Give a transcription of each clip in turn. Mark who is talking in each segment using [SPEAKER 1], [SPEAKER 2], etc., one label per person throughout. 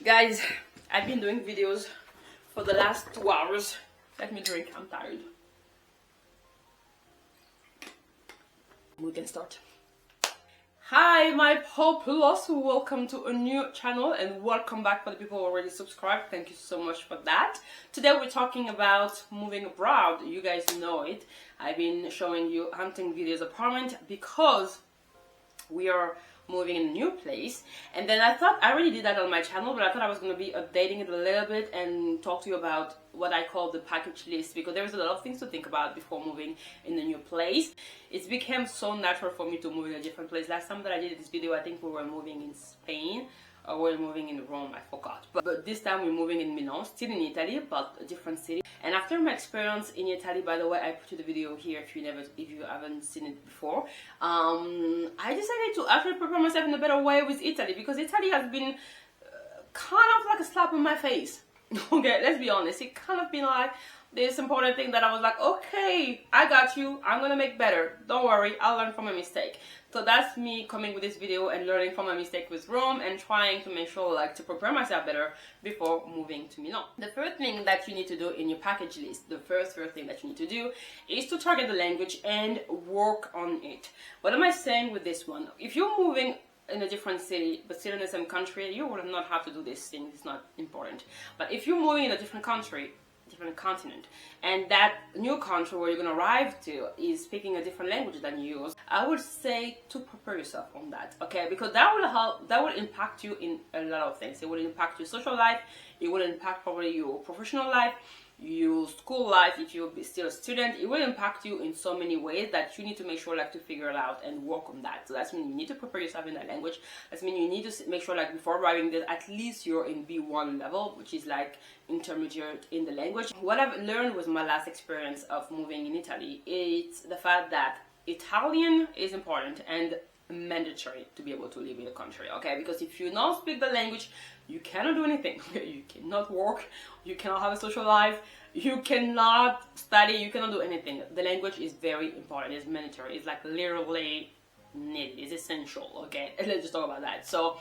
[SPEAKER 1] Guys, I've been doing videos for the last 2 hours. Let me drink, I'm tired. We can start. Hi, my Populace, welcome to a new channel and welcome back for the people who already subscribed. Thank you so much for that. Today we're talking about moving abroad. You guys know it. I've been showing you hunting videos apartment because we are moving in a new place, and then I thought I already did that on my channel, but I thought I was going to be updating it a little bit and talk to you about what I call the package list, because there's a lot of things to think about before moving in a new place. It's become so natural for me to move in a different place. Last time that I did this video, I think we were moving in Spain, or we were moving in Rome, I forgot. But this time we're moving in Milan, still in Italy, but a different city. And after my experience in Italy, by the way, I put you the video here if you haven't seen it before. I decided to actually prepare myself in a better way with Italy, because Italy has been kind of like a slap in my face. Okay, let's be honest. It kind of been like this important thing that I was like, okay, I got you. I'm gonna make better. Don't worry, I'll learn from my mistake. So that's me coming with this video and learning from my mistake with Rome and trying to make sure like to prepare myself better before moving to Milan. The first thing that you need to do in your package list, the first thing that you need to do is to target the language and work on it. What am I saying with this one? If you're moving in a different city but still in the same country, you will not have to do this thing. It's not important. But if you're moving in a different country, different continent, and that new country where you're going to arrive to is speaking a different language than yours, I would say to prepare yourself on that, okay? Because that will help, that will impact you in a lot of things. It will impact your social life, it will impact probably your professional life, your school life. If you're still a student, it will impact you in so many ways that you need to make sure like to figure it out and work on that. So that's mean you need to prepare yourself in that language. That's mean you need to make sure like before arriving there at least you're in B1 level, which is like intermediate in the language. What I've learned with my last experience of moving in Italy, it's the fact that Italian is important and mandatory to be able to live in the country, okay? Because if you don't speak the language, you cannot do anything, okay? You cannot work, you cannot have a social life, you cannot study, you cannot do anything. The language is very important, it's mandatory, it's like literally needed, it's essential, okay? Let's just talk about that. So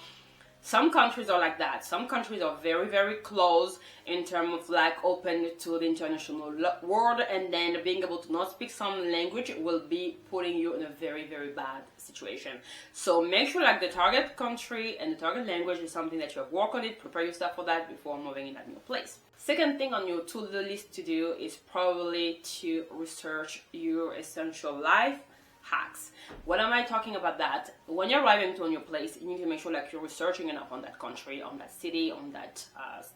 [SPEAKER 1] some countries are like that. Some countries are very, very close in terms of like open to the international world, and then being able to not speak some language will be putting you in a very, very bad situation. So make sure like the target country and the target language is something that you have worked on it, prepare yourself for that before moving in that new place. Second thing on your to-do list to do is probably to research your essential life hacks. What am I talking about that? When you're arriving to a new place, you need to make sure like you're researching enough on that country, on that city, on that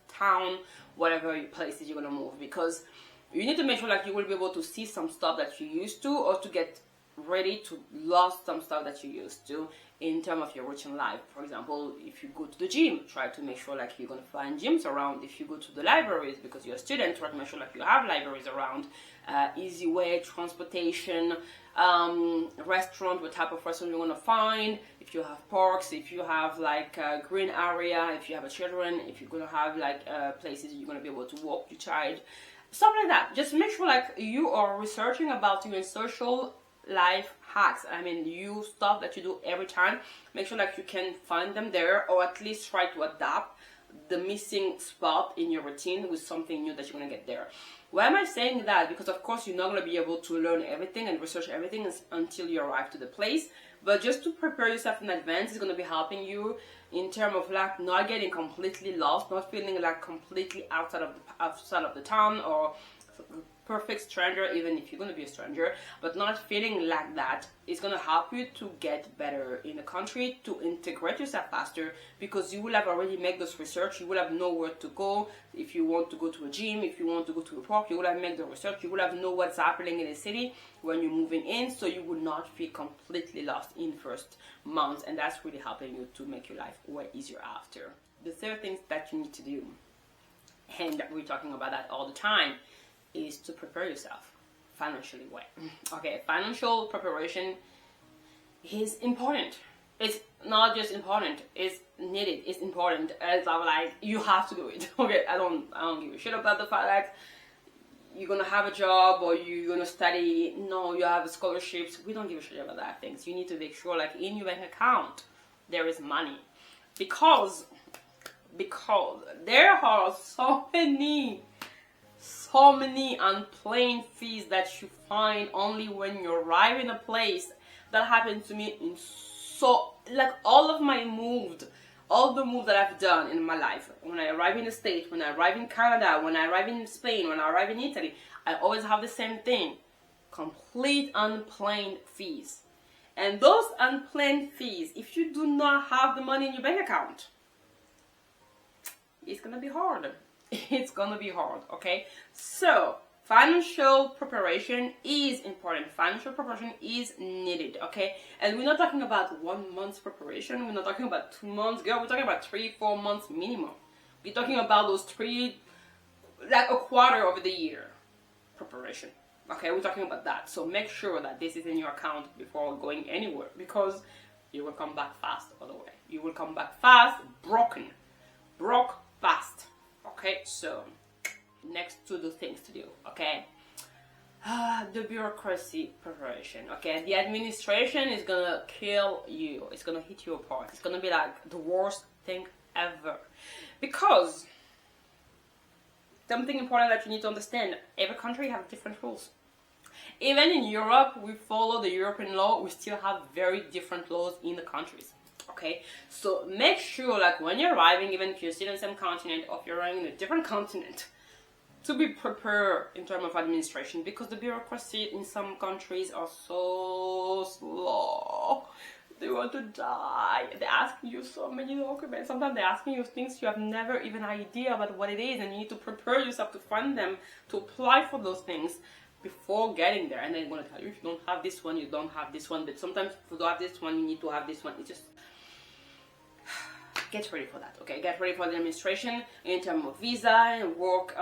[SPEAKER 1] town, whatever places you're gonna move, because you need to make sure like you will be able to see some stuff that you used to, or to get ready to lose some stuff that you used to in terms of your routine life. For example, if you go to the gym, try to make sure like you're gonna find gyms around. If you go to the libraries because you're a student, try to make sure like you have libraries around. Easy way, transportation, restaurant, what type of restaurant you want to find, if you have parks, if you have like a green area, if you have a children, if you're going to have like places you're going to be able to walk your child, stuff like that. Just make sure like you are researching about your social life hacks. I mean, you stuff that you do every time, make sure like you can find them there, or at least try to adapt the missing spot in your routine with something new that you're going to get there. Why am I saying that? Because of course you're not going to be able to learn everything and research everything until you arrive to the place, but just to prepare yourself in advance is going to be helping you in terms of like not getting completely lost, not feeling like completely outside of the town, or perfect stranger, even if you're going to be a stranger, but not feeling like that. It's going to help you to get better in the country, to integrate yourself faster, because you will have already made this research. You will have know where to go. If you want to go to a gym, if you want to go to a park, you will have made the research. You will have know what's happening in the city when you're moving in, so you will not feel completely lost in first months, and that's really helping you to make your life way easier after. The third thing that you need to do, and we're talking about that all the time, is to prepare yourself financially well. Okay, financial preparation is important. It's not just important, it's needed, it's important. It's like you have to do it. Okay, I don't give a shit about the fact that you're gonna have a job or you're gonna study. No, you have scholarships. We don't give a shit about that things. You need to make sure like in your bank account there is money, because because there are so many unplanned fees that you find only when you arrive in a place. That happened to me in like all the moves that I've done in my life. When I arrive in the States, when I arrive in Canada, when I arrive in Spain, when I arrive in Italy, I always have the same thing: complete unplanned fees. And those unplanned fees, if you do not have the money in your bank account, it's gonna be hard. It's gonna be hard, okay? So financial preparation is important. Financial preparation is needed, okay? And we're not talking about 1 month's preparation. We're not talking about 2 months, girl. We're talking about 3-4 months minimum. We're talking about those like a quarter of the year preparation. Okay, we're talking about that. So make sure that this is in your account before going anywhere, because you will come back fast otherwise. You will come back fast, broke fast. Okay, so next to the things to do, okay? The bureaucracy preparation, okay? The administration is gonna kill you. It's gonna hit you apart. It's gonna be like the worst thing ever. Because something important that you need to understand, every country has different rules. Even in Europe, we follow the European law, we still have very different laws in the countries. Okay, so make sure, like, when you're arriving, even if you're still in the same continent or if you're arriving in a different continent, to be prepared in terms of administration, because the bureaucracy in some countries are so slow. They want to die. They're asking you so many documents. Sometimes they're asking you things you have never even idea about what it is, and you need to prepare yourself to fund them, to apply for those things before getting there. And they're going to tell you, if you don't have this one, you don't have this one. But sometimes if you don't have this one, you need to have this one. It's just, get ready for that, okay? Get ready for the administration in terms of visa and work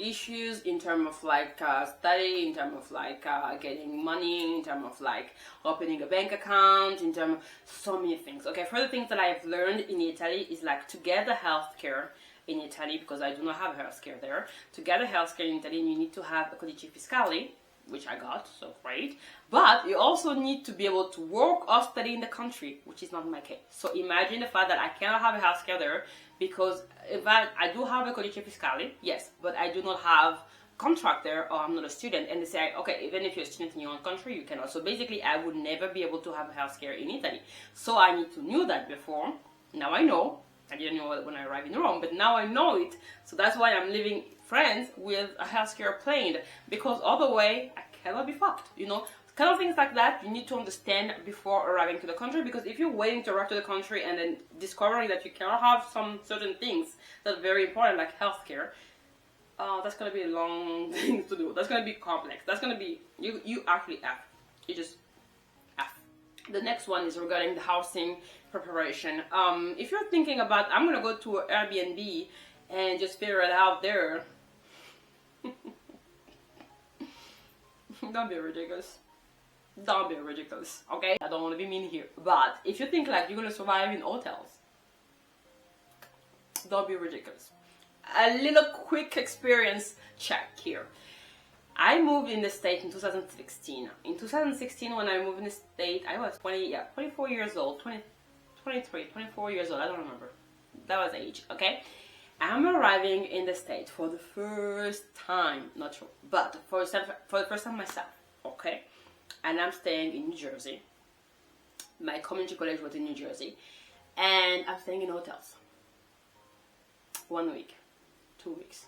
[SPEAKER 1] issues, in terms of like study, in terms of like getting money, in terms of like opening a bank account, in terms of so many things, okay? Further things that I've learned in Italy is like to get the healthcare in Italy, because I do not have healthcare there. To get the healthcare in Italy, you need to have a codice fiscale, which I got, so great. But you also need to be able to work or study in the country, which is not my case. So imagine the fact that I cannot have a healthcare there, because in fact I do have a codice fiscale, yes, but I do not have contract there, or I'm not a student. And they say, okay, even if you're a student in your own country, you cannot. So basically, I would never be able to have a healthcare in Italy. So I need to know that before. Now I know. I didn't know it when I arrived in Rome, but now I know it. So that's why I'm leaving France with a healthcare planned, because other way I cannot be fucked, you know? Kind of things like that you need to understand before arriving to the country, because if you're waiting to arrive to the country and then discovering that you cannot have some certain things that are very important, like healthcare, that's gonna be a long thing to do. That's gonna be complex. That's gonna be, you actually F. You just F. The next one is regarding the housing preparation. If you're thinking about, I'm gonna go to an Airbnb and just figure it out there, don't be ridiculous. Don't be ridiculous, okay? I don't want to be mean here, but if you think like you're gonna survive in hotels, don't be ridiculous. A little quick experience check here. I moved in the state in 2016. In 2016, when I moved in the state, I was 24 years old, 24 years old, I don't remember. That was age, okay? I'm arriving in the state for the first time, not sure, but for the first time myself, okay? And I'm staying in New Jersey. My community college was in New Jersey. And I'm staying in hotels. 1 week, 2 weeks,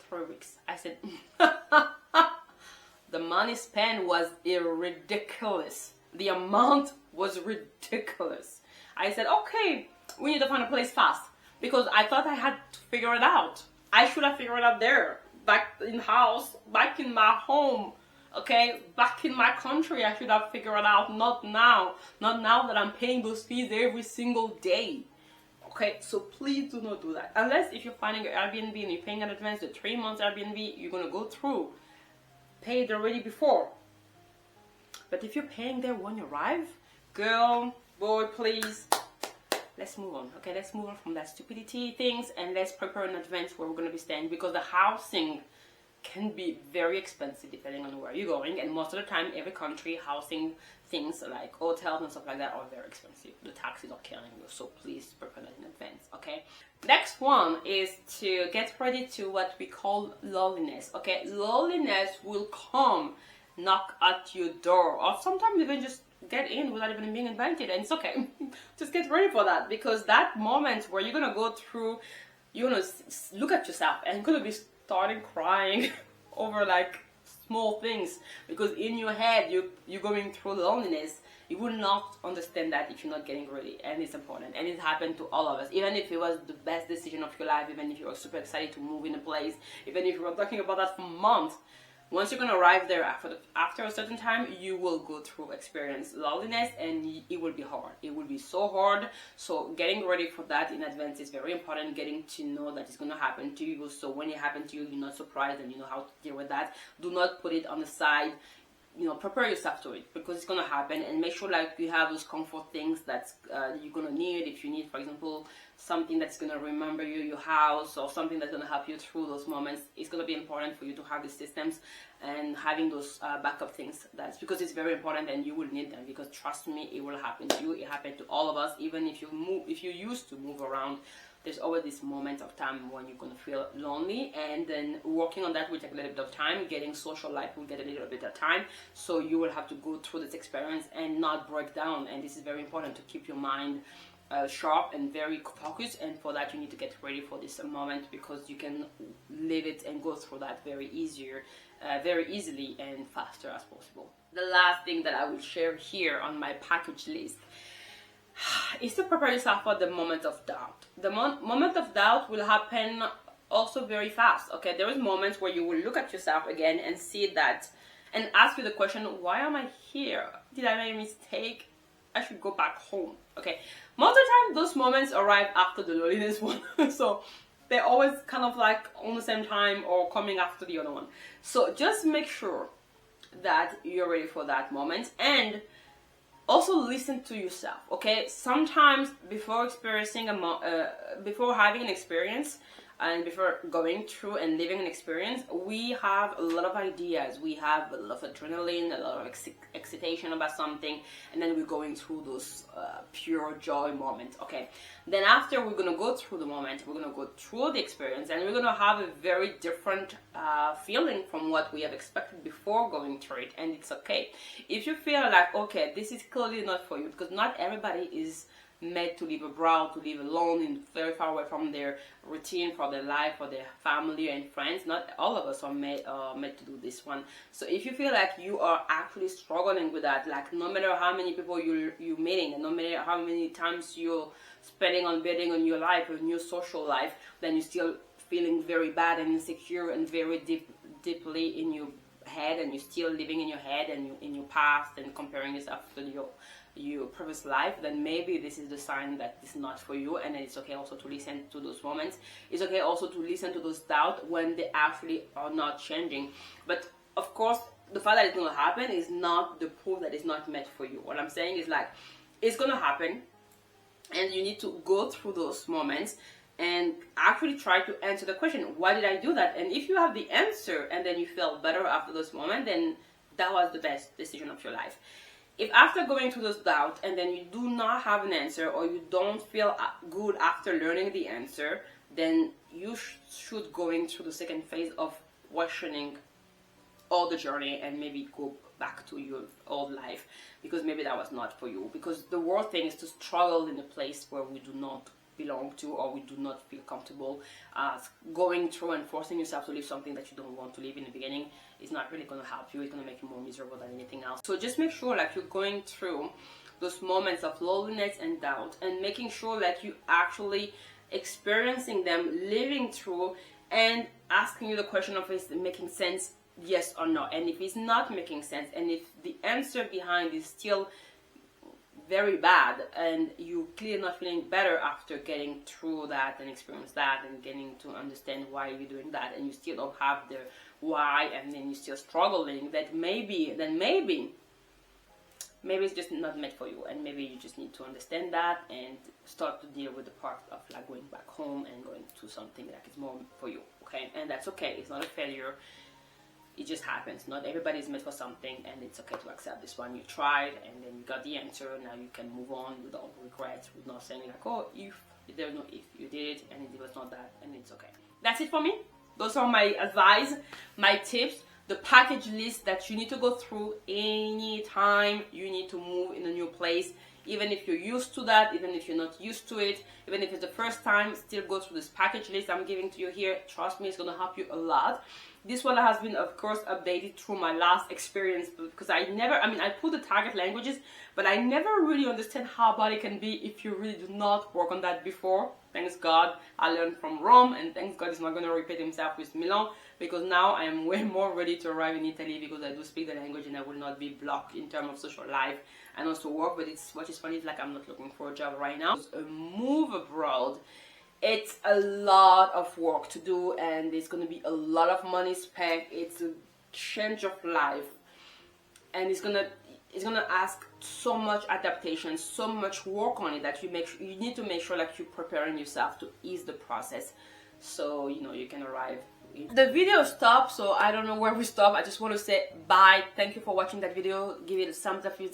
[SPEAKER 1] 3 weeks. I said, the money spent was ridiculous. The amount was ridiculous. I said, okay, we need to find a place fast, because I thought I had to figure it out. I should have figured it out there, back in house, back in my home, okay, back in my country. I should have figured it out, not now that I'm paying those fees every single day. Okay, so please do not do that, unless if you're finding an Airbnb and you're paying in advance the 3 months Airbnb you're gonna go through, pay it already before. But if you're paying there when you arrive, girl, boy, please, let's move on. Okay, let's move on from that stupidity things, and let's prepare in advance where we're gonna be staying, because the housing can be very expensive depending on where you're going, and most of the time every country housing things like hotels and stuff like that are very expensive. The taxes are killing you, so please prepare that in advance. Okay, next one is to get ready to what we call loneliness. Okay, loneliness will come knock at your door, or sometimes even just get in without even being invited, and it's okay. Just get ready for that, because that moment where you're gonna go through, you're gonna look at yourself and you're gonna be starting crying over like small things, because in your head you're going through loneliness. You will not understand that if you're not getting ready, and it's important, and it happened to all of us. Even if it was the best decision of your life, even if you were super excited to move in a place, even if you were talking about that for months, once you're gonna arrive there after a certain time, you will go through experience loneliness, and it will be hard. It will be so hard. So getting ready for that in advance is very important. Getting to know that it's gonna happen to you, so when it happens to you, you're not surprised and you know how to deal with that. Do not put it on the side. You know, prepare yourself to it, because it's gonna happen, and make sure like you have those comfort things that you're gonna need. If you need, for example, something that's gonna remember you, your house, or something that's gonna help you through those moments, it's gonna be important for you to have these systems and having those backup things. That's because it's very important, and you will need them, because trust me, it will happen to you. It happened to all of us. Even if you used to move around, there's always this moment of time when you're going to feel lonely, and then working on that will take a little bit of time. Getting social life will get a little bit of time, so you will have to go through this experience and not break down. And this is very important, to keep your mind sharp and very focused, and for that you need to get ready for this moment, because you can live it and go through that very easily and faster as possible. The last thing that I will share here on my package list is to prepare yourself for the moment of doubt. The moment of doubt will happen also very fast. Okay, there is moments where you will look at yourself again and see that, and ask you the question, why am I here? Did I make a mistake? I should go back home. Okay, most of the time those moments arrive after the loneliness one. So they're always kind of like on the same time or coming after the other one. So just make sure that you're ready for that moment, and also listen to yourself. Okay, sometimes before experiencing before having an experience, and before going through and living an experience, we have a lot of ideas, we have a lot of adrenaline, a lot of excitation about something, and then we're going through those pure joy moments. Okay, then after we're gonna go through the moment, we're gonna go through the experience, and we're gonna have a very different feeling from what we have expected before going through it. And it's okay if you feel like, okay, this is clearly not for you, because not everybody is made to live abroad, to live alone and very far away from their routine, for their life, for their family and friends. Not all of us are made to do this one. So if you feel like you are actually struggling with that, like no matter how many people you're meeting, and no matter how many times you're spending on building on your life, on your social life, then you're still feeling very bad and insecure and very deeply in your head, and you're still living in your head and in your past and comparing yourself to your previous life, then maybe this is the sign that it's not for you. And it's okay also to listen to those moments. It's okay also to listen to those doubts when they actually are not changing. But of course, the fact that it's going to happen is not the proof that it's not meant for you. What I'm saying is, like, it's going to happen, and you need to go through those moments and actually try to answer the question, why did I do that? And if you have the answer and then you feel better after those moments, then that was the best decision of your life. If after going through those doubts and then you do not have an answer, or you don't feel good after learning the answer, then you should go into the second phase of questioning all the journey, and maybe go back to your old life, because maybe that was not for you. Because the worst thing is to struggle in a place where we do not belong to, or we do not feel comfortable. Going through and forcing yourself to live something that you don't want to live in the beginning is not really going to help you. It's going to make you more miserable than anything else. So just make sure like you're going through those moments of loneliness and doubt, and making sure that you actually experiencing them, living through, and asking you the question of, is it making sense, yes or no? And if it's not making sense, and if the answer behind is still very bad, and you clearly not feeling better after getting through that and experience that and getting to understand why you're doing that, and you still don't have the why, and then you're still struggling, that maybe it's just not meant for you, and maybe you just need to understand that and start to deal with the part of like going back home and going to something that is more for you. Okay, and that's okay. It's not a failure. it just happens. Not everybody is meant for something, and it's okay to accept this one. You tried, and then you got the answer. Now you can move on without regrets, with not saying like, oh, if there's no if, you did it and it was not that, and it's okay. That's it for me. Those are my advice, my tips, the package list that you need to go through anytime you need to move in a new place. Even if you're used to that, even if you're not used to it, even if it's the first time, still go through this package list I'm giving to you here. Trust me, it's going to help you a lot. This one has been, of course, updated through my last experience, because I put the target languages, but I never really understand how bad it can be if you really do not work on that before. Thanks God, I learned from Rome, and thanks God it's not going to repeat himself with Milan, because now I am way more ready to arrive in Italy, because I do speak the language and I will not be blocked in terms of social life and also work. But it's what is funny is like I'm not looking for a job right now. A move abroad, it's a lot of work to do, and there's going to be a lot of money spent. It's a change of life, and it's gonna ask so much adaptation, so much work on it, that you need to make sure like you're preparing yourself to ease the process, so you know you can arrive. The video stopped, so I don't know where we stop. I just want to say bye. Thank you for watching that video. Give it a thumbs up if